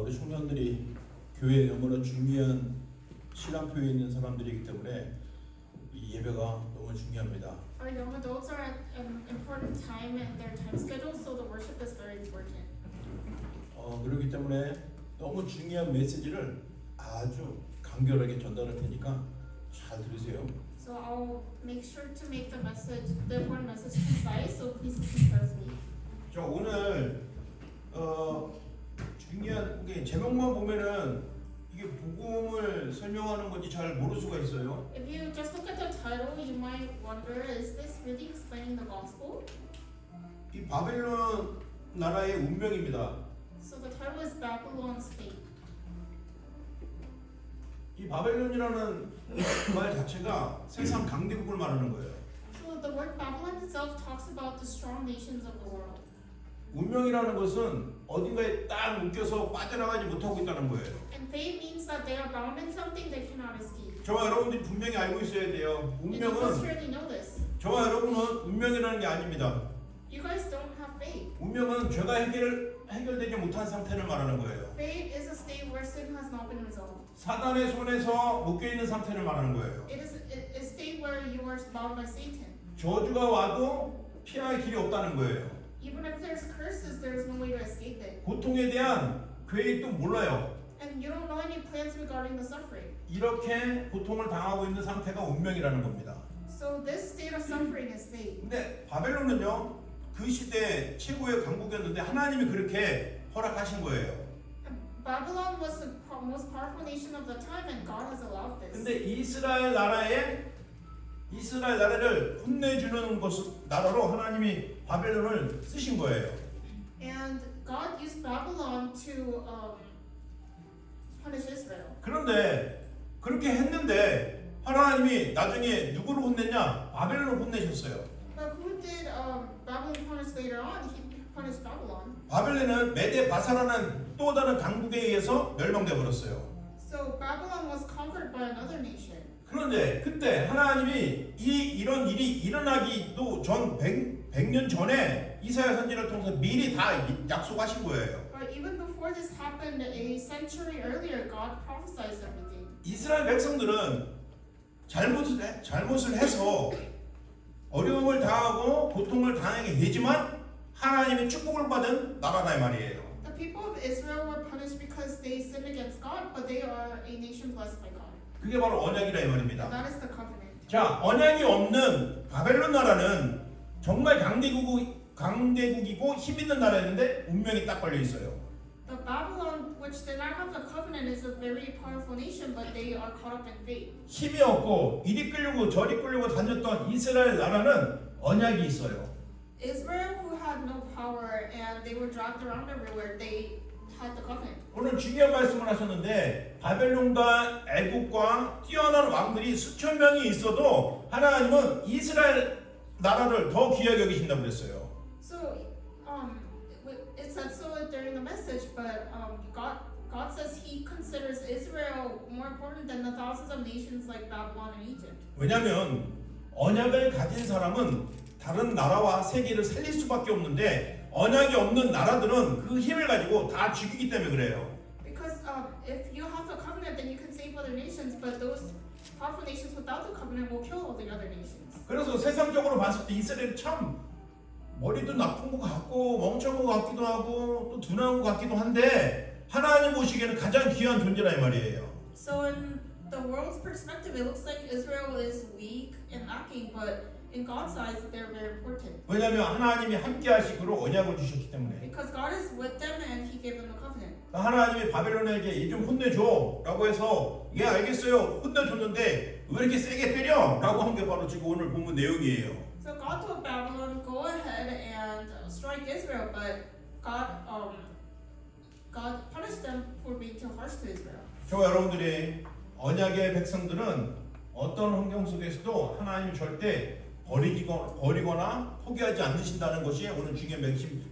우리 청년들이 교회에 너무나 중요한 시간표에 있는 사람들이기 때문에 이 예배가 너무 중요합니다. Our young adults are at an important time in their time schedule, so the worship is very important. 그렇기 때문에 너무 중요한 메시지를 아주 간결하게 전달할 테니까 잘 들으세요. So I'll make sure to make the important message concise. So please listen carefully. 자, 오늘 중요한 게 제목만 보면은 이게 복음을 설명하는 건지 잘 모를 수가 있어요. If you just look at the title, you might wonder, is this really explaining the gospel? 이 바벨론 나라의 운명입니다. So the title is Babylon's fate. 이 바벨론이라는 말 자체가 세상 강대국을 말하는 거예요. So the word Babylon itself talks about the strong nations of the world. 운명이라는 것은 어딘가에 딱 묶여서 빠져나가지 못하고 있다는 거예요. And fate means that they are bound in something they cannot escape. 저와 여러분들이 분명히 알고 있어야 돼요. And you must 운명은 surely know this. 저와 여러분은 운명이라는 게 아닙니다. You guys don't have fate. 운명은 죄가 해결되지 못한 상태를 말하는 거예요. Fate is a state where sin has not been resolved. 사단의 손에서 묶여 있는 상태를 말하는 거예요. It is a state where you are bound by Satan. 저주가 와도 피할 길이 없다는 거예요. Even if there's curses, there's no way to escape it. 고통에 대한 계획도 몰라요. And you don't know any plans regarding the suffering. 이렇게 고통을 당하고 있는 상태가 운명이라는 겁니다. So this state of suffering is fate. 근데 바벨론은요, 그 시대 최고의 강국이었는데 하나님이 그렇게 허락하신 거예요. And Babylon was the most powerful nation of the time, and God has allowed this. 근데 이스라엘 나라를 혼내주는 나라로 하나님이 바벨론을 쓰신 거예요. And God used Babylon to punish Israel. 그런데 그렇게 했는데 하나님이 나중에 누구를 혼냈냐? 바벨론을 혼내셨어요. But who did Babylon punish later on? He punished Babylon. 바벨론은 메데 바사라는 또 다른 강국에 의해서 멸망돼 버렸어요. So Babylon was conquered by another nation. 그런데 그때 하나님이 이런 일이 일어나기도 전 100년 전에 이사야 선지를 통해서 미리 다 약속하신 거예요. But even before this happened, a century earlier, God prophesied everything. 이스라엘 백성들은 잘못을 해서 어려움을 당하고 고통을 당하게 되지만 하나님의 축복을 받은 나라다 이 말이에요. The people of Israel were punished because they sinned against God, but they are a nation blessed by God. 그게 바로 언약이라 이 And 말입니다. that is the covenant. 자, 언약이 없는 바벨론 나라는 정말 강대국이고 힘 있는 나라였는데 운명이 딱 걸려 있어요. The Babylon, which did not have the covenant, is a very powerful nation, but they are caught up in fate. 힘이 없고 이리 끌려고 저리 끌려고 다녔던 이스라엘 나라는 언약이 있어요. Israel, who had no power and they were dragged around everywhere, they had the covenant. 오늘 중요한 말씀을 하셨는데 바벨론과 애국과 뛰어난 왕들이 수천 명이 있어도 하나님은 이스라엘 나라를 더 귀하게 여기신다고 그랬어요. So, it said so during the message, but God says He considers Israel more important than the thousands of nations like Babylon and Egypt. 왜냐하면 언약을 가진 사람은 다른 나라와 세계를 살릴 수밖에 없는데 언약이 없는 나라들은 그 힘을 가지고 다 죽이기 때문에 그래요. Because if you have the covenant, then you can save other nations, but those powerful nations without the covenant will kill all the other nations. 그래서 세상적으로 봤을 때 이스라엘이 참 머리도 나쁜 것 같고 멍청한 것 같기도 하고 또 둔한 것 같기도 한데 하나님 보시기에는 가장 귀한 존재라 이 말이에요. So in the world's perspective, it looks like Israel is weak and lacking, but in God's eyes, they're very important. 왜냐하면 하나님이 함께 하시기로 언약을 주셨기 때문에. Because God is with them and He gave them the covenant. 하나님이 바벨론에게 이 좀 혼내줘 라고 해서 예 알겠어요 혼내줬는데 왜 이렇게 세게 때려? 라고 한 게 바로 지금 오늘 본문 내용이에요. So God told Babylon, go ahead and strike Israel, but God punished them for being too harsh to Israel. 저와 여러분들이 언약의 백성들은 어떤 환경 속에서도 하나님이 절대 버리거나 포기하지 않으신다는 것이 오늘 중요한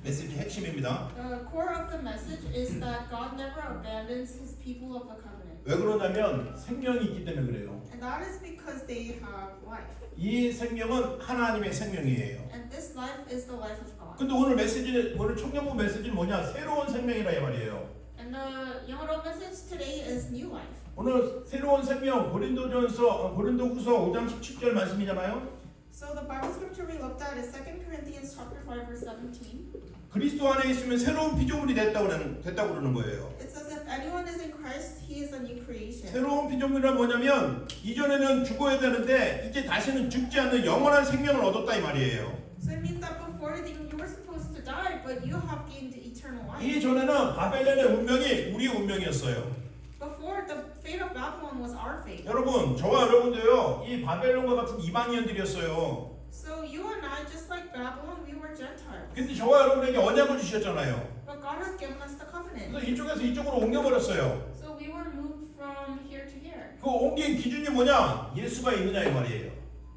메시지 핵심입니다. The core of the message is that God never abandons His people of the covenant. 왜 그러냐면 생명이 있기 때문에 그래요. And that is because they have life. 이 생명은 하나님의 생명이에요. And this life is the life of God. 근데 오늘 청년부 메시지는 뭐냐? 새로운 생명이라 이 말이에요. And And the Yongedo message today is new life. 오늘 새로운 생명 고린도후서 5장 17절 말씀이잖아요. So the Bible scripture we looked at is 2 Corinthians chapter 5 verse 17. 그리스도 안에 있으면 새로운 피조물이 됐다고 그러는 거예요. It says if anyone is in Christ, he is a new creation. 새로운 피조물이란 뭐냐면 이전에는 죽어야 되는데 이제 다시는 죽지 않는 영원한 생명을 얻었다 이 말이에요. So it means that before you were supposed to die, but you have gained eternal life. 이전에는 바벨론의 운명이 우리의 운명이었어요. Before the fate of Babylon was our fate. 여러분, 저와 여러분도요, 이 바벨론과 같은 이방인들이었어요. So you and I, just like Babylon, we were Gentiles. 근데 저와 여러분에게 언약을 주셨잖아요. But God has given us the covenant. 그래서 이쪽에서 이쪽으로 옮겨버렸어요. So we were moved from here to here. 그 옮긴 기준이 뭐냐? 예수가 있느냐 이 말이에요.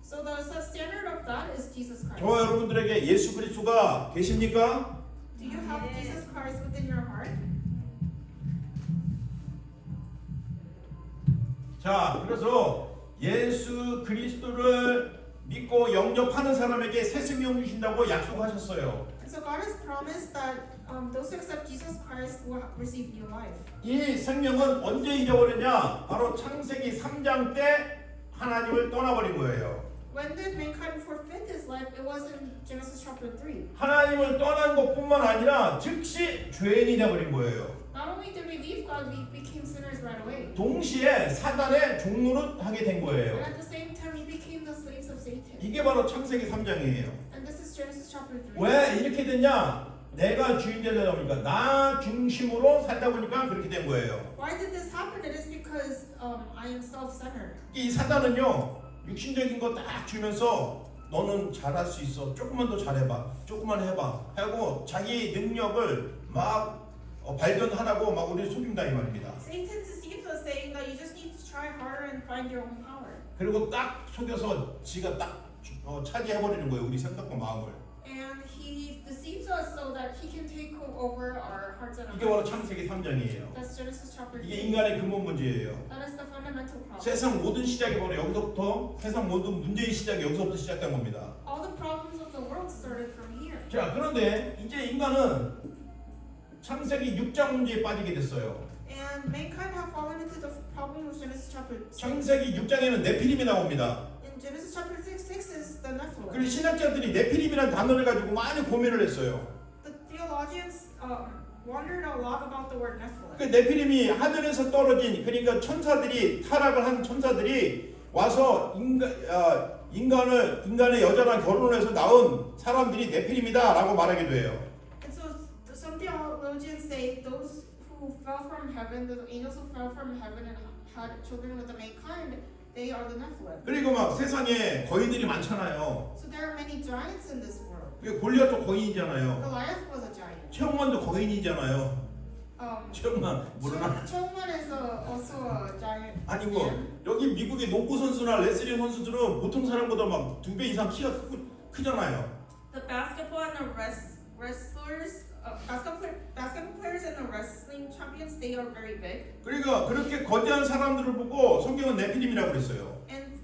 So the standard of that is Jesus Christ. 저와 여러분들에게 예수 그리스도가 계십니까? Do you have Jesus Christ within your heart? 자, 그래서 예수 그리스도를 믿고 영접하는 사람에게 새 생명 주신다고 약속하셨어요. And so God has promised that those who accept Jesus Christ will receive new life. 이 생명은 언제 잊어버렸냐? 바로 창세기 3장 때 하나님을 떠나버린 거예요. When did mankind forfeit his life? It was in Genesis chapter 3. 하나님을 떠난 것뿐만 아니라 즉시 죄인이 되어버린 거예요. Not only did we leave God, we became sinners right away. 동시에 사단의 종노릇 하게 된 And 거예요. at the same time, we became the slaves of Satan. 이게 바로 창세기 3장이에요. And this is Genesis chapter 3. 왜 이렇게 됐냐? 내가 주인 되다 보니까 나 중심으로 살다 보니까 그렇게 된 거예요. Why did this happen? It is because I am self-centered. 이 사단은요, 육신적인 거 딱 주면서 너는 잘할 수 있어. 조금만 더 잘해봐. 조금만 해봐. 하고 자기 능력을 막 발견하라고 막 우리를 속인다 이 말입니다. Satan deceives us, saying that you just need to try harder and find your own power. 그리고 딱 속여서 지가 딱 차지해버리는 거예요. 우리 생각과 마음을. And he deceives us so that he can take over our hearts and our 이게 바로 minds. 창세기 3장이에요. That's Genesis chapter 3. 이게 인간의 근본 문제예요. That is the fundamental problem. 세상 모든 시작이 바로 여기서부터 세상 모든 문제의 시작이 여기서부터 시작된 겁니다. All the problems of the world started from here. 자, 그런데 이제 인간은 창세기 6장 문제에 빠지게 됐어요. And mankind have fallen into the problem of Genesis chapter 6. 창세기 6장에는 네피림이 나옵니다. In Genesis chapter 6 is the 그리고 Nephilim. 신학자들이 네피림이라는 단어를 가지고 많이 고민을 했어요. The theologians wondered a lot about the word Nephilim. 그 네피림이 하늘에서 떨어진 그러니까 천사들이 타락을 한 천사들이 와서 인간의 여자랑 결혼을 해서 낳은 사람들이 네피림이다라고 말하기도 해요. And so some theologians say those who fell from heaven, the angels who fell from heaven and had children with the mankind, they are the Nephilim. 그리고 막 세상에 거인들이 많잖아요. So there are many giants in this world. 그리고 골리앗도 거인이잖아요. Goliath was a giant. 최홍만도 거인이잖아요. 최홍만 모르나? Chongman is also a giant. 아니고 man. 여기 미국의 농구 선수나 레슬링 선수들은 보통 사람보다 막 2배 이상 키가 크잖아요. The basketball and the wrestlers, basketball players and the wrestling champions, they are very big. 그러니까 그렇게 거대한 사람들을 보고 성경은 네피림이라고 그랬어요. And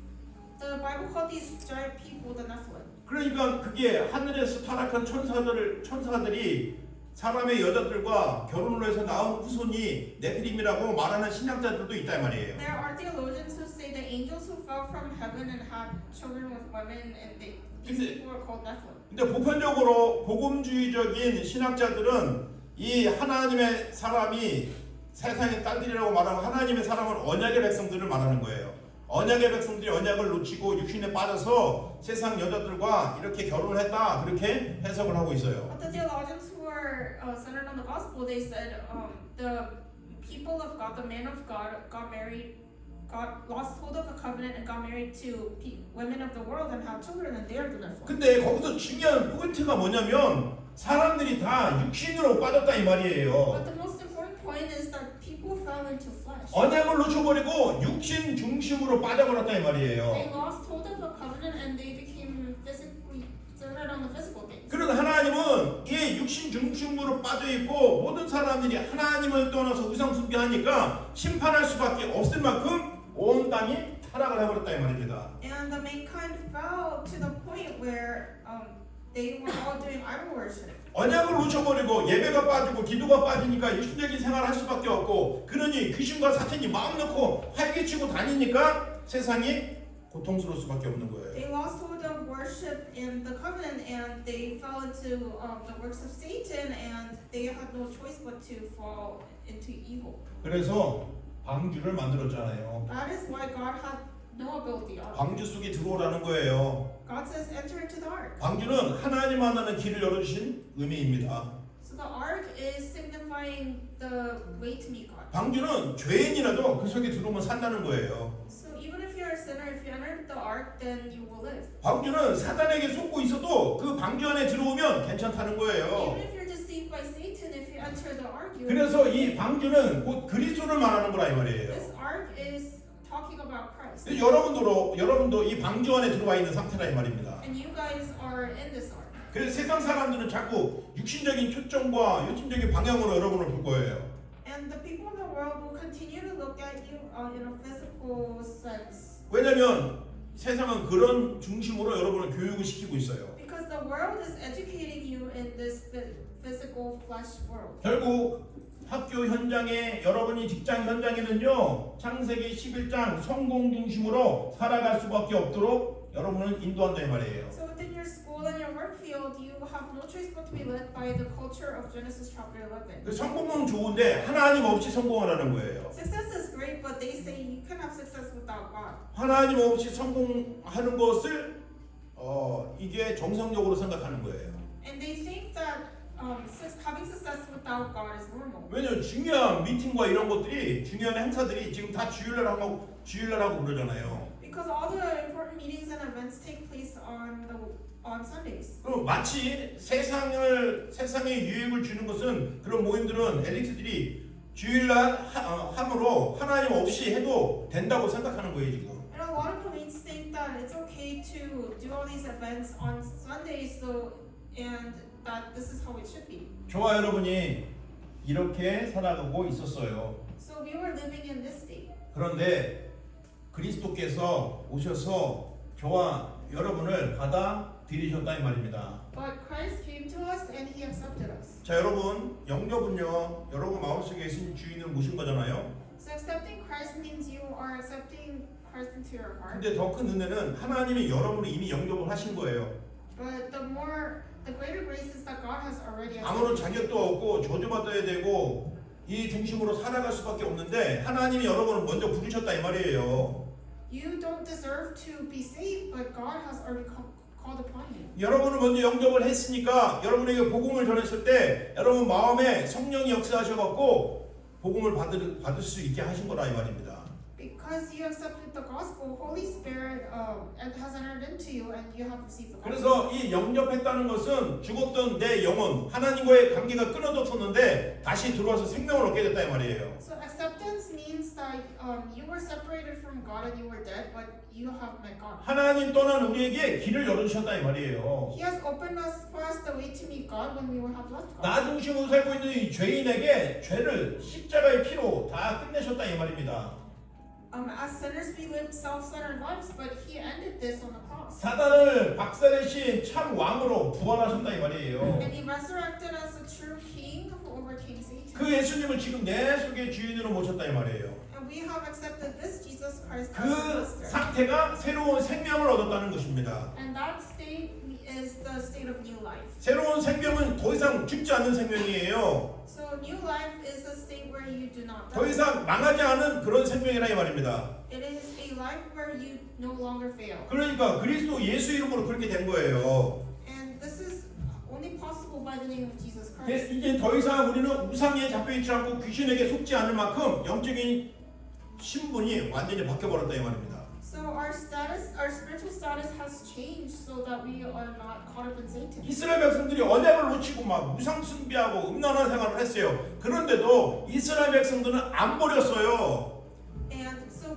the Bible called these giant people the Nephilim. 그러니까 그게 하늘에서 타락한 천사들이 사람의 여자들과 결혼을 해서 낳은 후손이 네피림이라고 말하는 신학자들도 있다 이 말이에요. There are theologians who say the angels who fell from heaven and had children with women, and these people are called Nephilim. 근데 보편적으로 복음주의적인 신학자들은 이 하나님의 사람이 세상의 딸들이라고 말하고 하나님의 사람은 언약의 백성들을 말하는 거예요. 언약의 백성들이 언약을 놓치고 육신에 빠져서 세상 여자들과 이렇게 결혼을 했다 그렇게 해석을 하고 있어요. But the theologians who are centered on the gospel, they said the people of God, the man of God, got married, lost hold of the covenant and got married to women of the world and had children, and they are the Nephilim. 근데 거기서 중요한 포인트가 뭐냐면 사람들이 다 육신으로 빠졌다 이 말이에요. But the most important point is that people fell into flesh. 언약을 놓쳐버리고 육신 중심으로 빠져버렸다 이 They 말이에요. lost hold of the covenant and they became physically centered on the physical things. 그래서 하나님은 이 육신 중심으로 빠져있고 모든 사람들이 하나님을 떠나서 우상 숭배하니까 심판할 수밖에 없을 만큼 온 땅이 타락을 해버렸다 이 말입니다. And the mankind fell to the point where they were all doing idol worship. 언약을 놓쳐버리고 예배가 빠지고 기도가 빠지니까 육신적인 생활을 할 수밖에 없고, 그러니 귀신과 사탄이 마음 놓고 활개치고 다니니까 세상이 고통스러울 수밖에 없는 거예요. They lost hold of worship and the covenant, and they fell into the works of Satan, and they had no choice but to fall into evil. 그래서 방주를 만들었잖아요. That is why God had Noah built the ark. 방주 속에 들어오라는 거예요. God says, enter into the ark. 방주는 하나님 만나는 길을 열어주신 의미입니다. So the ark is signifying the way to meet God. 방주는 죄인이라도 그 속에 들어오면 산다는 거예요. So even if you're a sinner, if you enter the ark, then you will live. 방주는 사단에게 속고 있어도 그 방주 안에 들어오면 괜찮다는 거예요. Even if you're deceived by Satan, if you enter the ark, you will 그래서 live. 이 방주는 곧 그리스도를 말하는 거라 이 말이에요. This ark is talking about Christ. 여러분도 이 방주 안에 들어와 있는 상태라 이 말입니다. And you guys are in this ark. 그래서 세상 사람들은 자꾸 육신적인 초점과 육신적인 방향으로 여러분을 볼 거예요. And the people of the world will continue to look at you in a physical sense. 왜냐하면 세상은 그런 중심으로 여러분을 교육을 시키고 있어요. Because the world is educating you in this physical flesh world. 결국 학교 현장에, 여러분이 직장 현장에는요, 창세기 11장 성공 중심으로 살아갈 수밖에 없도록 여러분을 인도한다 이 말이에요. So within your school and your work field, you have no choice but to be led by the culture of Genesis chapter 11. 그 성공은 좋은데 하나님 없이 성공하라는 거예요. Success is great, but they say you can have success without God. 하나님 없이 성공하는 것을 이게 정상적으로 생각하는 거예요. And they think that having success without God is normal. 왜냐면 중요한 미팅과 이런 것들이, 중요한 행사들이 지금 다 주일날하고 그러잖아요. Because all the important meetings and events take place on Sundays. 그럼 마치 세상에 유익을 주는 것은, 그런 모임들은 엘리트들이 주일날 함으로 하나님 없이 해도 된다고 생각하는 거예요 지금. And a lot of elites think that it's okay to do all these events on Sundays, and that this is how it should be. 저와 여러분이 이렇게 살아가고 있었어요. So we were living in this state. 그런데 그리스도께서 오셔서 저와 여러분을 받아들이셨다 이 말입니다. But Christ came to us and He accepted us. 자, 여러분, 영접은요, 여러분 마음속에 계신 주인을 모신 거잖아요. So accepting Christ means you are accepting Christ into your heart. 근데 더 큰 은혜는 하나님이 여러분을 이미 영접을 하신 거예요. But the greater grace is that God has already 아무런 accepted. 자격도 없고 저주받아야 되고 이 중심으로 살아갈 수밖에 없는데 하나님이 여러분을 먼저 부르셨다 이 말이에요. You don't deserve to be saved, but God has already called upon you. 여러분을 먼저 영접을 했으니까 여러분에게 복음을 전했을 때 여러분 마음에 성령이 역사하셔갖고 복음을 받을 수 있게 하신 거라 이 말입니다. Because you accepted the gospel, Holy Spirit has entered into you, and you have received the gospel. 그래서 이 영접했다는 것은 죽었던 내 영혼, 하나님과의 관계가 끊어졌었는데 다시 들어와서 생명을 얻게 됐다 이 말이에요. So acceptance means that you were separated from God and you were dead, but you have met God. 하나님 떠난 우리에게 길을 열어주셨다 이 말이에요. He has opened for us the way to meet God when we have left God. 나 중심으로 살고 있는 이 죄인에게 죄를 십자가의 피로 다 끝내셨다 이 말입니다. As sinners, we lived self-centered lives, but He ended this on the cross. 사단을 박살내신 참 왕으로 부활하셨다 이 말이에요. And He resurrected as a true King who overcame Satan. 그 예수님을 지금 내 속에 주인으로 모셨다 이 말이에요. And we have accepted this Jesus Christ as 그 our Master. 상태가 새로운 생명을 얻었다는 것입니다. And that state is the state of new life. 새로운 생명은 더 이상 죽지 않는 생명이에요. So new life is a state where you do not 더 die. 이상 망하지 않은 그런 생명이라 이 말입니다. It is a life where you no longer fail. 그러니까 그리스도 예수 이름으로 그렇게 된 거예요. And this is only possible by the name of Jesus Christ. 이제 더 이상 우리는 우상에 잡혀있지 않고 귀신에게 속지 않을 만큼 영적인 신분이 완전히 바뀌어버렸다 이 말입니다. So our spiritual status has changed so that we are not caught up in Satan. 이스라엘 백성들이 언약을 놓치고 막 우상 숭배하고 음란한 생활을 했어요. 그런데도 이스라엘 백성들은 안 버렸어요. And so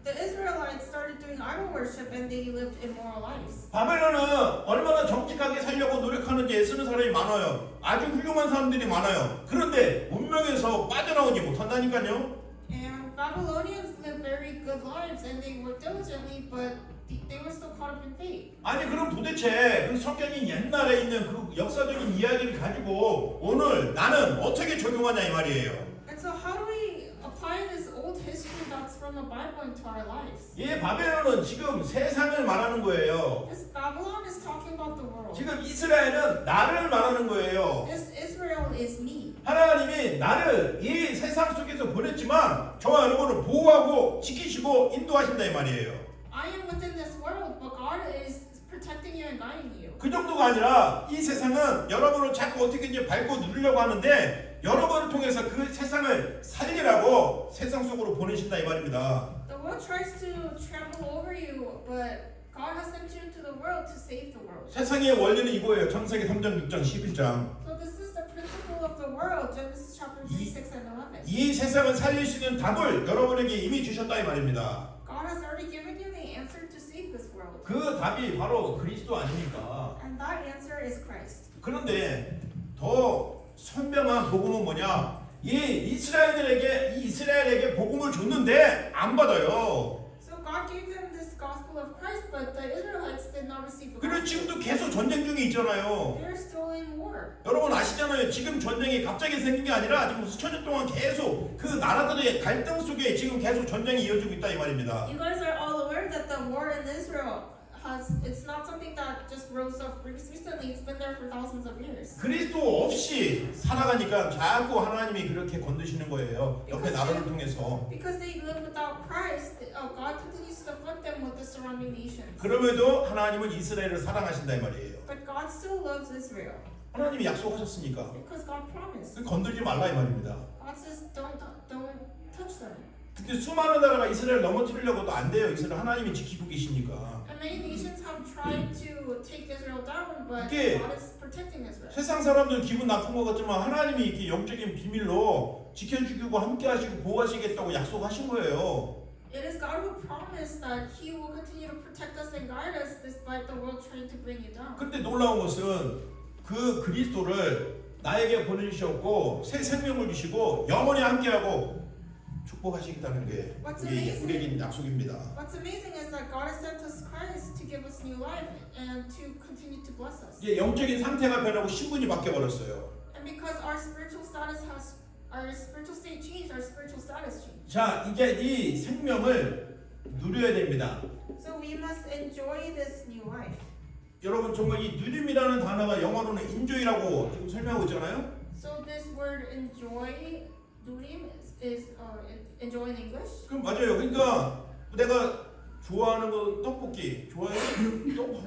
the Israelites started doing idol worship and they lived immoral lives. 바벨론은 얼마나 정직하게 살려고 노력하는지 애쓰는 사람이 많아요. 아주 훌륭한 사람들이 많아요. 그런데 운명에서 빠져나오지 못한다니까요. And Babylonians lived very good lives and they worked diligently, but they were still caught up in fate. 아니 그럼 도대체 그 성경이 옛날에 있는 그 역사적인 이야기를 가지고 오늘 나는 어떻게 적용하냐 이 말이에요. And so how do we apply this old history that's from the Bible into our lives? 이 바벨론은 지금 세상을 말하는 거예요. This Babylon is talking about the world. 지금 이스라엘은 나를 말하는 거예요. This Israel is me. 하나님이 나를 이 세상 속에서 보냈지만 저와 여러분을 보호하고 지키시고 인도하신다 이 말이에요. I am within this world, but God is protecting you and guiding you. 그 정도가 아니라 이 세상은 여러분을 자꾸 어떻게 이제 밟고 누르려고 하는데 여러분을 통해서 그 세상을 살리라고 세상 속으로 보내신다 이 말입니다. The world tries to trample over you, but God has sent you into the world to save the world. 세상의 원리는 이거예요. 창세기 3장, 6장, 11장. So this is the principle of the world, Genesis chapter 3, 6, and 11. 이 세상을 살릴 수 있는 답을 여러분에게 이미 주셨다 이 말입니다. God has already given you the answer to save this world. 그 답이 바로 그리스도 아닙니까? And that answer is Christ. 그런데 더 선명한 복음은 뭐냐? 이 이스라엘에게 복음을 줬는데 안 받아요. So God gave them this gospel of Christ, but the Israelites did not receive the 그리고 gospel. 지금도 계속 전쟁 중에 있잖아요. They're still in war. 여러분 아시잖아요. 지금 전쟁이 갑자기 생긴 게 아니라 지금 수천 년 동안 계속 그 나라들의 갈등 속에 지금 계속 전쟁이 이어지고 있다 이 말입니다. You guys are all aware that the war in Israel it's not something that just rose up recently. It's been there for thousands of years. 그리스도 없이 살아가니까 자꾸 하나님이 그렇게 건드시는 거예요. 옆에 나라를 통해서. Because they live without Christ, God continues to afflict them with the surrounding nations. 그럼에도 하나님은 이스라엘을 사랑하신다 이 말이에요. But God still loves Israel. 하나님이 약속하셨으니까 Because God promised. 건들지 말라 이 말입니다. God says don't touch them. 근데 수많은 나라가 이스라엘 넘어뜨리려고도 안 돼요. 이스라엘 하나님이 지키고 계시니까. And many nations have tried to take Israel down, but 이게 God is protecting Israel. 세상 사람들 기분 나쁜 것 같지만 하나님이 이렇게 영적인 비밀로 지켜주고 함께하시고 보호하시겠다고 약속하신 거예요. It is God who promised that He will continue to protect us and guide us despite the world trying to bring you down. 근데 놀라운 것은 그 그리스도를 나에게 보내주셨고 새 생명을 주시고 영원히 함께하고 축복하시겠다는 게 우리에게 약속입니다. What's amazing is that God has sent us Christ to give us new life and to continue to bless us. 이제 영적인 상태가 변하고 신분이 바뀌어 버렸어요. And because our spiritual state changed, our spiritual status changed. 자, 이제 이 생명을 누려야 됩니다. So we must enjoy this new life. 여러분 정말 이 누림이라는 단어가 영어로는 enjoy라고 지금 설명하고 있잖아요. So this word enjoy, 누림, is enjoy in English. 그럼 맞아요. 그러니까 내가 좋아하는 거 떡볶이 좋아해요.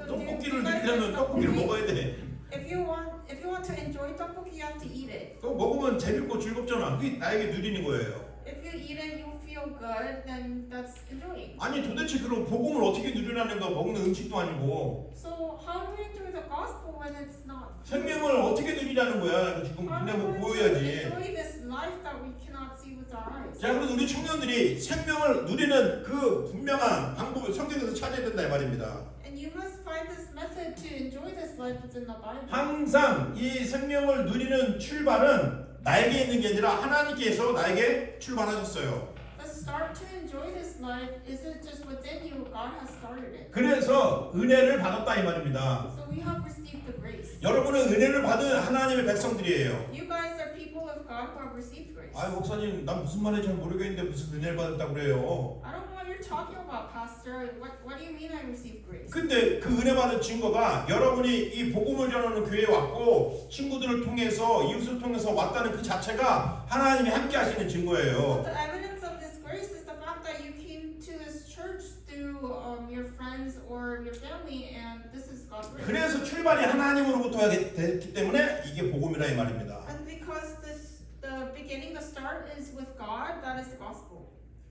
떡볶이를 누리려면 떡볶이를 먹어야 돼. If you want to enjoy tteokbokki, you have to eat it. 그거 먹으면 재밌고 즐겁잖아. 그게 나에게 누리는 거예요. If you eat it, you feel good, then that's enjoying. 아니 도대체 그럼 복음을 어떻게 누리라는 거 먹는 음식도 아니고 So how do we enjoy the gospel when it's not? 생명을 어떻게 누리라는 거야. 지금 How 눈에 do 뭐 we 보여야지. enjoy this life that we cannot see with our eyes? 자, 그래서 우리 청년들이 생명을 누리는 그 분명한 방법을 성경에서 찾아야 된다 이 말입니다. And you must find this method to enjoy this life within the Bible. 항상 이 생명을 누리는 출발은 나에게 있는 게 아니라 하나님께서 나에게 출발하셨어요. The start to enjoy this life isn't just within you, God has started it. 그래서 은혜를 받았다 이 말입니다. So we have received the grace. 여러분은 은혜를 받은 하나님의 백성들이에요. You guys are people of God who have received grace. 아, 목사님, 난 무슨 말인지 잘 모르겠는데 무슨 은혜를 받았다고 그래요. I don't know what you're talking about, Pastor. What do you mean I received grace? 근데 그 은혜 받은 증거가 여러분이 이 복음을 전하는 교회에 왔고 친구들을 통해서 이웃을 통해서 왔다는 그 자체가 하나님이 함께 하시는 증거예요. The evidence of this grace is the fact that you came to this church through your friends or your family, and this is God's grace. 그래서 출발이 하나님으로부터 됐기 때문에 이게 복음이라 이 말입니다. And because the beginning, the start is with God, that is the gospel.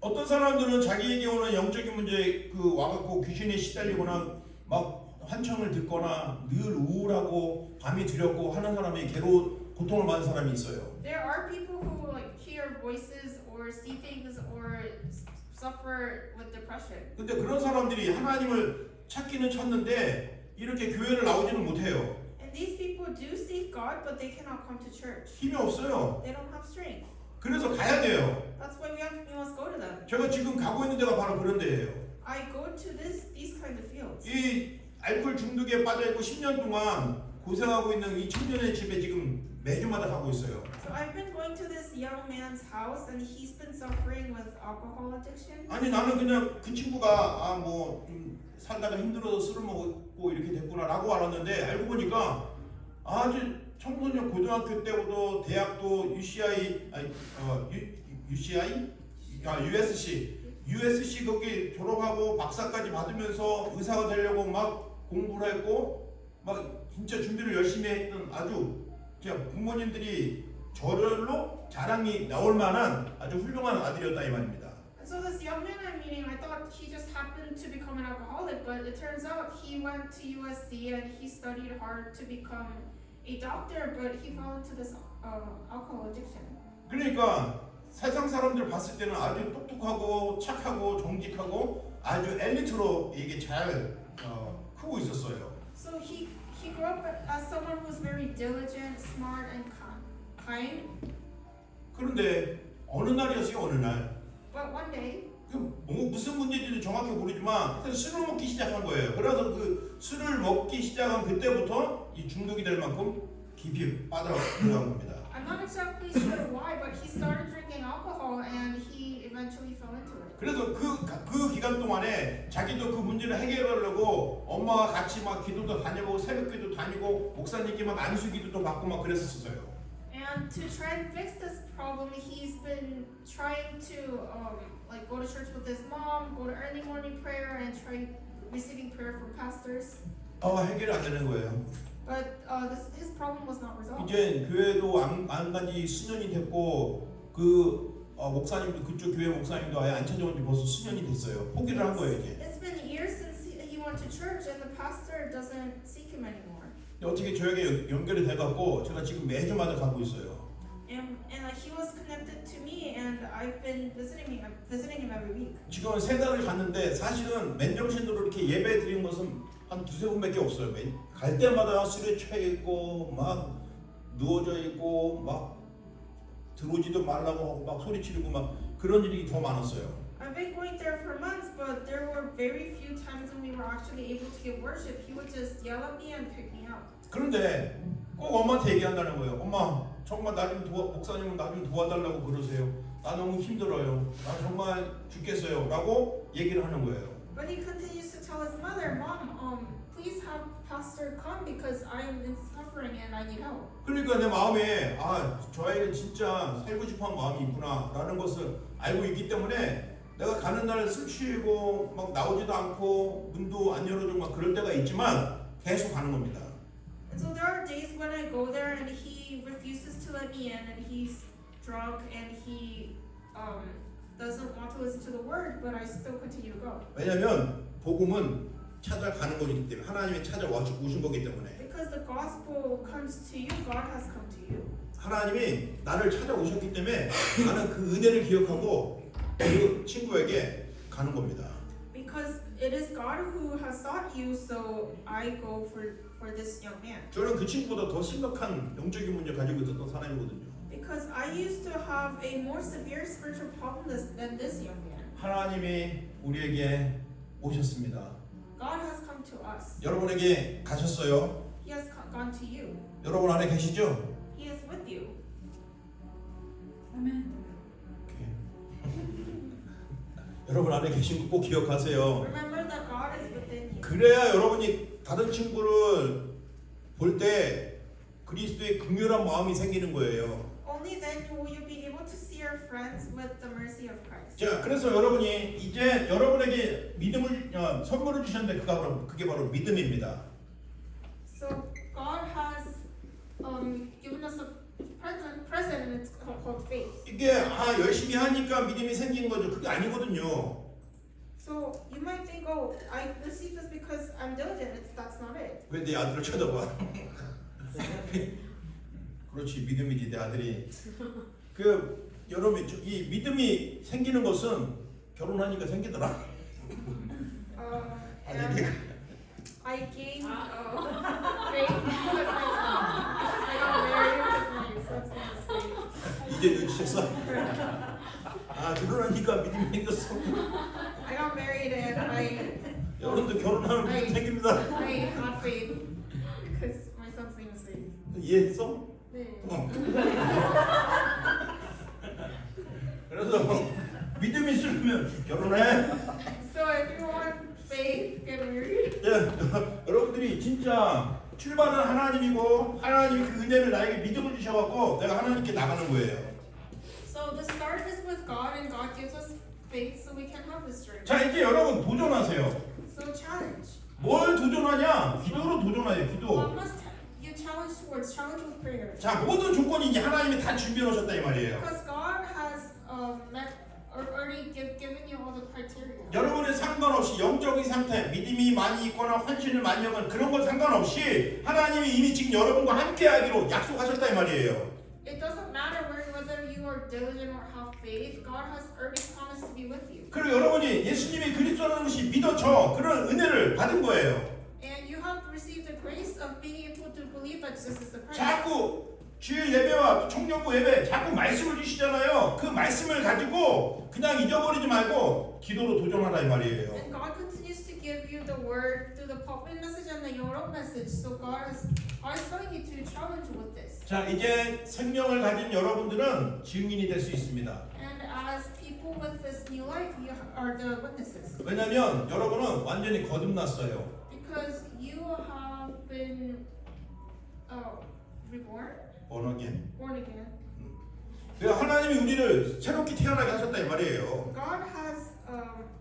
어떤 사람들은 자기에게 오는 영적인 문제 그 와갖고 귀신에 시달리거나 막 환청을 듣거나 늘 우울하고 밤이 두렵고 하는 사람이 괴로운 고통을 받는 사람이 있어요. There are people who like hear voices or see things or suffer with depression. 근데 그런 사람들이 하나님을 찾기는 찾는데 이렇게 교회를 나오지는 못해요. And these people do seek God, but they cannot come to church. 힘이 없어요. They don't have strength. 그래서 가야 돼요. That's why we must go to them. 제가 지금 가고 있는 데가 바로 그런 데예요. I go to these kind of fields. 이 알코올 중독에 빠져있고 10년 동안 고생하고 있는 이 청년의 집에 지금 매주마다 가고 있어요. So I've been going to this young man's house, and he's been suffering with alcohol addiction. 아니 나는 그냥 그 친구가 뭐 좀 살다가 힘들어서 술을 먹고 이렇게 됐구나라고 알았는데 알고 보니까 아주 청소년 고등학교 때부터 대학도 USC 거기 졸업하고 박사까지 받으면서 의사가 되려고 막 공부를 했고 막 진짜 준비를 열심히 했던 아주 진짜 부모님들이 저절로 자랑이 나올 만한 아주 훌륭한 아들이었다 이 말입니다. So this young man I'm meeting, I thought he just happened to become an alcoholic, but it turns out he went to USC and he studied hard to become a doctor, but he fell into this alcohol addiction. 그러니까 세상 사람들 봤을 때는 아주 똑똑하고 착하고 정직하고 아주 엘리트로 이게 잘 크고 있었어요. So he grew up as someone who was very diligent, smart, and kind. 그런데 어느 날이었어요 어느 날. But one day, 무슨 문제인지 정확히 모르지만 술을 먹기 시작한 거예요. 그래서 그 술을 먹기 시작한 그때부터 이 중독이 될 만큼 깊이 빠져들어간 겁니다. I'm not exactly sure why, but he started drinking alcohol and he eventually fell into it. 그래서 그 기간 동안에 자기도 그 문제를 해결하려고 엄마와 같이 막 기도도 다니고 새벽기도 다니고 목사님께 막 안수기도도 받고 막 그랬었어요. And to try and fix this problem, he's been trying to like go to church with his mom, go to early morning prayer, and try receiving prayer from pastors. 해결이 안 되는 거예요. But his problem was not resolved. 이제 교회도 안 간지 수년이 됐고 목사님도 그쪽 교회 목사님도 아예 안 찾아온 지 벌써 수년이 됐어요. 포기를 한 거예요 이제. It's been years since he went to church, and the pastor doesn't seek him anymore. 어떻게 저에게 연결이 돼갖고 제가 지금 매주마다 가고 있어요. And he was connected to me, and I've been visiting him every week. 지금 3달을 갔는데 사실은 맨정신으로 이렇게 예배 드린 것은 한 2-3번밖에 없어요. 갈 때마다 술에 취해 있고 막 누워져 있고 막 들어오지도 말라고 하고 막 소리 지르고 막 그런 일이 더 많았어요. I've been going there for months, but there were very few times when we were actually able to give worship. He would just yell at me and pick me up. 그런데 꼭 엄마한테 얘기한다는 거예요. 엄마 정말 목사님은 나 좀 도와달라고 그러세요. 나 너무 힘들어요. 나 정말 죽겠어요. 라고 얘기를 하는 거예요. But he continues to tell his mother, Mom, please have pastor come because I am in suffering and I need help. 그러니까 내 마음에 저 아이는 진짜 살고 싶어하는 마음이 있구나 라는 것을 알고 있기 때문에 내가 가는 날 술 취고 막 나오지도 않고 문도 안 열어주고 막 그럴 때가 있지만 계속 가는 겁니다. And so there are days when I go there and he refuses to let me in, and he's drunk and he doesn't want to listen to the word, but I still continue to go. 왜냐하면 복음은 찾아가는 거기 때문에 하나님이 찾아오신 거기 때문에 Because the gospel comes to you, God has come to you. 하나님이 나를 찾아오셨기 때문에 나는 그 은혜를 기억하고 그 친구에게 가는 겁니다. Because it is God who has sought you, so I go for this young man. 저는 그 친구보다 더 심각한 영적인 문제 가지고 있었던 사람이거든요. Because I used to have a more severe spiritual problem than this young man. 하나님이 우리에게 오셨습니다. God has come to us. 여러분에게 가셨어요. He has gone to you. 여러분 안에 계시죠? He is with you. 아멘. 여러분 안에 계신 거 꼭 기억하세요. Remember that God is within you. 그래야 여러분이 다른 친구를 볼 때 그리스도의 긍휼한 마음이 생기는 거예요. Only then will you be able to see your friends with the mercy of Christ. 자, 그래서 여러분이 이제 여러분에게 믿음을 선물을 주셨는데 그게 바로 믿음입니다. So God has given us a present, and it's called faith. 이게 열심히 하니까 믿음이 생긴 거죠. 그게 아니거든요. So you might think, oh, I receive this because I'm diligent. That's not it. 왜 내 아들을 쳐다봐? 그렇지, 믿음이지 내 아들이. 여러분 이 믿음이 생기는 것은 결혼하니까 생기더라. And I gained faith because I got married because my son's name is faith. 이제 눈치챘어? 결혼하니까 믿음이 생겼어. I got married and 여러분도 결혼하면 아이. 믿음 생깁니다. I had faith because my son's name is Faith. 이해했어? 네. 그래서 믿음이 있으면 결혼해. So if you want faith, get married. 예, 여러분들이 진짜 출발은 하나님이고 하나님이 그 은혜를 나에게 믿음을 주셔갖고 내가 하나님께 나가는 거예요. So the start is with God, and God gives us faith so we can have this journey. 자 이제 여러분 도전하세요. So challenge. 뭘 도전하냐? 기도로 도전하세요. 기도. What must you challenge towards? Challenge with prayer. 자 모든 조건이 이제 하나님이 다 준비해 놓으셨다 이 말이에요. Because God has met or already given you all the criteria. 여러분의 상관없이 영적인 상태, 믿음이 많이 있거나 헌신을 많이 하거나 그런 것 상관없이 하나님이 이미 지금 여러분과 함께하기로 약속하셨다 이 말이에요. It doesn't matter whether you are diligent or have faith. God has already promised to be with you. 그리고 여러분이 예수님이 그리스도라는 것이 믿어져 그런 은혜를 받은 거예요. And you have received the grace of being able to believe that Jesus is the Christ. 자꾸 주일 예배와 청년부 예배 자꾸 말씀을 주시잖아요. 그 말씀을 가지고 그냥 잊어버리지 말고 기도로 도전하라 이 말이에요. And God continues to give you the word through the pulpit message and the Yoruba message. So God is telling you to challenge with this. 자 이제 생명을 가진 여러분들은 증인이 될 수 있습니다. And as people with this new life, you are the witnesses. 왜냐하면 여러분은 완전히 거듭났어요. Because you have been reborn, born again. born again. 하나님이 우리를 새롭게 태어나게 하셨다 이 말이에요. God has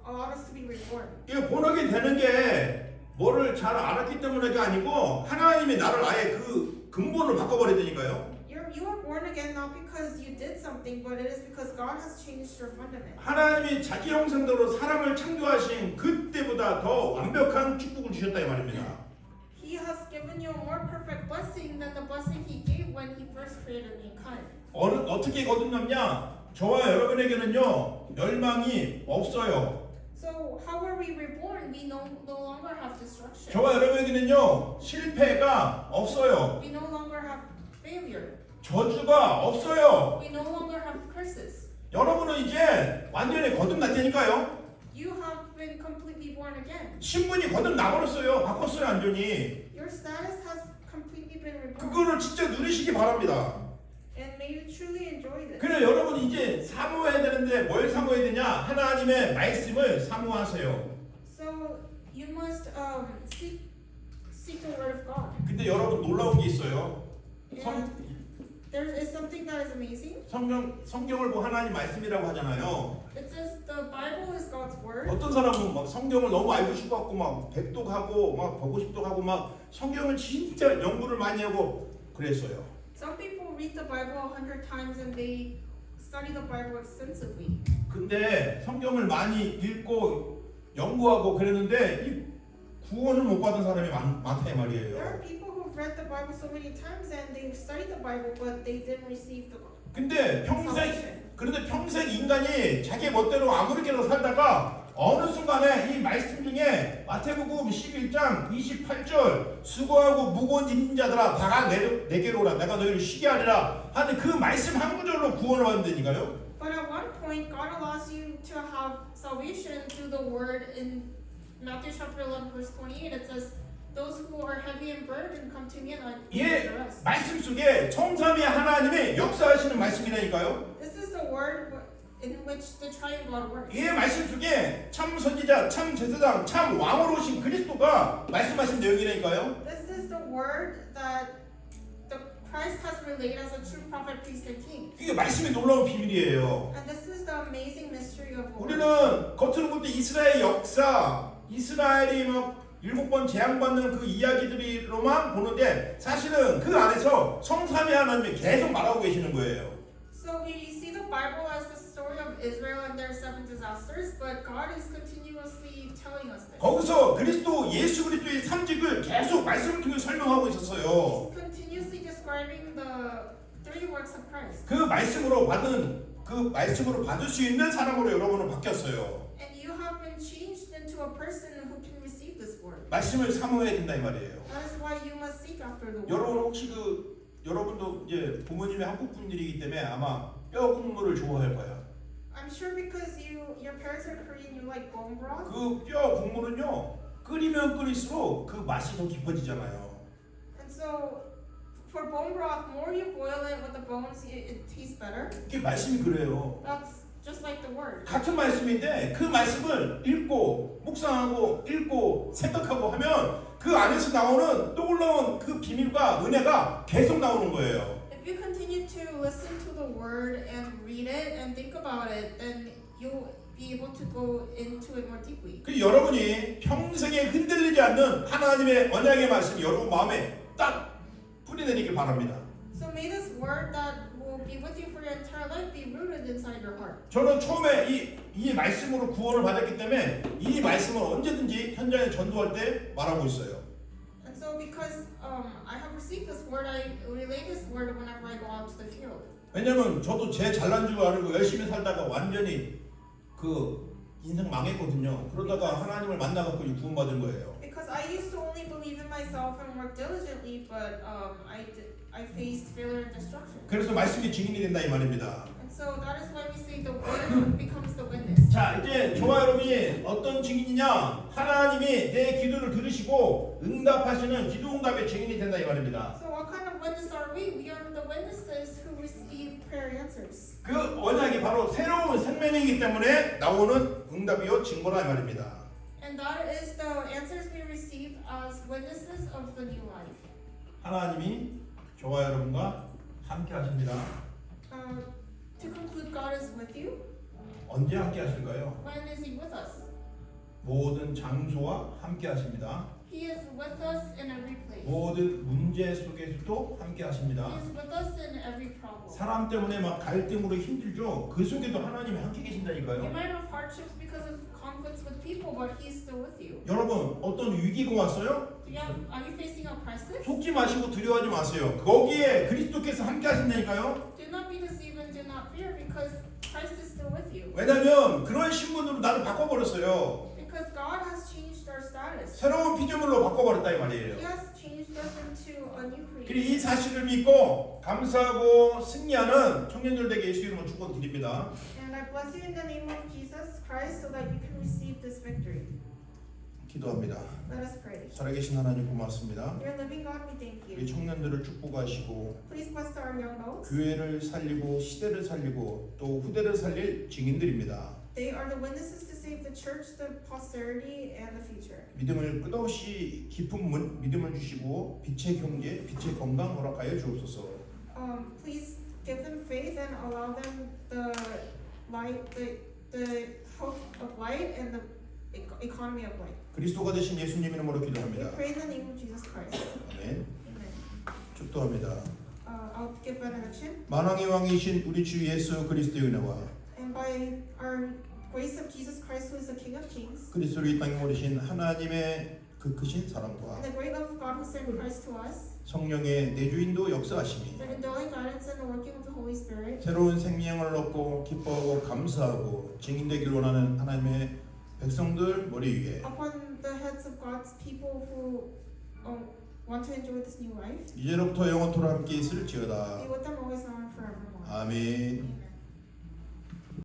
allowed us to be reborn. 이 born again 되는 게 뭐를 잘 알았기 때문에가 아니고 하나님이 나를 아예 그 근본을 바꿔버리다니까요. You are born again not because you did something, but it is because God has changed your fundament. 하나님이 자기 형상대로 사람을 창조하신 그때보다 더 완벽한 축복을 주셨다 이 말입니다. He has given you a more perfect blessing than the blessing He gave when He first created mankind. 어떻게 거듭났냐? 저와 여러분에게는요 멸망이 없어요. So how are we reborn? We no longer have destruction. 저와 여러분에게는요 실패가 없어요. We no longer have failure. 저주가 없어요. We no longer have curses. 여러분은 이제 완전히 거듭났다니까요. You have been completely born again. 신분이 거듭나버렸어요. 바꿨어요 완전히. Your status has completely been reborn. 그거를 진짜 누리시기 바랍니다. And may you truly enjoy this. 그래 여러분 이제 사모해야 되는데 뭘 사모해야 되냐? 하나님의 말씀을 사모하세요. So you must seek the word of God. 근데 여러분 놀라운 게 있어요. And there is something that is amazing. 성경을 뭐 하나님 말씀이라고 하잖아요. It says the Bible is God's word. 어떤 사람은 막 성경을 너무 알고 싶어갖고 막 백독하고 막 보고 싶도하고 막 성경을 진짜 연구를 많이 하고 그랬어요. Some people read the Bible 100 times and they study the Bible extensively. 근데 성경을 많이 읽고 연구하고 그랬는데 이 구원을 못 받은 사람이 많다 이 There are 말이에요. people who've read the Bible so many times and they've studied the Bible but they didn't receive the 근데 평생 인간이 자기 멋대로 아무렇게나 살다가 어느 순간에 이 말씀 중에 마태복음 11장 28절 수고하고 무거운 짐진 자들아 다 내게로 오라 내가 너희를 쉬게 하리라 하는 그 말씀 한 구절로 구원을 받는다니까요. But at one point, God allows you to have salvation through the word in Matthew chapter 11, verse 28. It says, "Those who are heavy and burdened come to me, and I will give 이 you rest." 말씀 속에 성삼위 하나님의 역사하시는 말씀이라니까요. This is the word in which the triune God works. 이 말씀 속에 참 선지자, 참 제사장, 참 왕으로 오신 그리스도가 말씀하신 내용이라니까요. This is the word that the Christ has relayed as a true prophet, priest, and king. 이게 말씀의 놀라운 비밀이에요. And this is the amazing mystery of the word. 우리는 겉으로 볼 때 이스라엘 역사, 이스라엘이 막 7번 재앙받는 그 이야기들로만 보는데 사실은 그 안에서 성삼위 하나님이 계속 말하고 계시는 거예요. So we see the Bible as the story of Israel and their 7 disasters, but God is continuously telling us this. 거기서 예수 그리스도의 삼직을 계속 말씀을 통해 설명하고 있었어요. He's continuously describing the 3 works of Christ. 그 말씀으로 받을 수 있는 사람으로 여러분은 바뀌었어요. And you have been changed into a person who can receive this word. 말씀을 사모해야 된다 이 말이에요. That is why you must seek after the word. 여러분 혹시 여러분도 이제 부모님이 한국 분들이기 때문에 아마 뼈 국물을 좋아할 거야. I'm sure because your parents are Korean, you like bone broth. 그 뼈 국물은요 끓이면 끓일수록 그 맛이 더 깊어지잖아요. And so for bone broth, more you boil it with the bones, it tastes better. 이게 말씀이 그래요. That's just like the word. 같은 말씀인데 그 말씀을 읽고 묵상하고 읽고 생각하고 하면 그 안에서 나오는 떠올라온 그 비밀과 은혜가 계속 나오는 거예요. If you continue to listen to the word and read it and think about it, then you'll be able to go into it more deeply. 그 여러분이 평생에 흔들리지 않는 하나님의 언약의 말씀이 여러분 마음에 딱 뿌리내리길 바랍니다. So may this word that will be with you for your entire life be rooted inside your heart. 저는 처음에 이 말씀으로 구원을 받았기 때문에 이 말씀을 언제든지 현장에 전도할 때 말하고 있어요. And so because I have received this word, I relay this word whenever I go out to the field. 왜냐면 저도 제 잘난 줄 알고 열심히 살다가 완전히 그 인생 망했거든요. 그러다가 하나님을 만나갖고 구원받은 거예요. Because I used to only believe in myself and work diligently, but I faced failure and destruction. 그래서 말씀이 증인이 된다 이 말입니다. And so that is why we say the word becomes the witness. 자 이제 저와 여러분이 어떤 증인이냐? 하나님이 내 기도를 들으시고 응답하시는 기도 응답의 증인이 된다 이 말입니다. So what kind of witness are we? We are the witnesses who receive prayer answers. 그 언약이 바로 새로운 생명이기 때문에 나오는 응답이요 증거라 이 말입니다. And that is the answers we receive as witnesses of the new life. 하나님이 저와 여러분과 함께 하십니다. To conclude, God is with you. 언제 함께 하실까요? When is He with us? 모든 장소와 함께 하십니다. He is with us in every place. 모든 문제 속에서도 함께 He 하십니다. is with us in every problem. 사람 때문에 막 갈등으로 힘들죠. 그 속에도 하나님이 함께 You 계신다니까요. might have hardships because of conflicts with people, but He's still with you. 여러분 어떤 위기가 왔어요? Are you facing a crisis? 속지 마시고 두려워하지 마세요. 거기에 그리스도께서 함께 하신다니까요. Do not be deceived and do not fear, because Christ is still with you. 왜냐면 그런 신분으로 나를 바꿔버렸어요. Because God has changed our status. 새로운 피조물로 바꿔버렸다 이 He 말이에요. has changed us into a new 그리고 creation. 이 사실을 믿고 감사하고 승리하는 청년들 되게 예수 이름으로 축복드립니다. And I bless you in the name of Jesus Christ so that you can receive this victory. 기도합니다. Let us pray. 살아계신 하나님 고맙습니다. Dear living God, we thank 우리 you. 청년들을 축복하시고 Please bless our young adults. 교회를 살리고 시대를 살리고 또 후대를 살릴 증인들입니다. They are the witnesses to save the church, the posterity, and the future. 믿음을 끝없이 깊은 믿음을 주시고 빛의 경제, 빛의 건강 허락하여 주옵소서. Please give them faith and allow them the light, the hope of light and the economy of light. 그리스도가 되신 예수님 이름으로 We 기도합니다. pray in the name of Jesus Christ. 아멘. Amen. 축도합니다. I'll give benediction. 만왕의 왕이신 우리 주 예수 그리스도의 은혜와 And by our grace of Jesus Christ, who is the King of Kings, 그리스도를 이 땅에 오르신 하나님의 그 크신 사랑과 and the great love of God who sent Christ to us, 성령의 내주인도 역사하심이 the indwelling guidance and the working of the Holy Spirit, 새로운 생명을 얻고 기뻐하고 감사하고 증인되기를 원하는 하나님의 백성들 머리 위에 upon the heads of God's people who want to enjoy this new life, 이제로부터 영원토록 함께 있을지어다. be with them always now and forevermore. 아멘.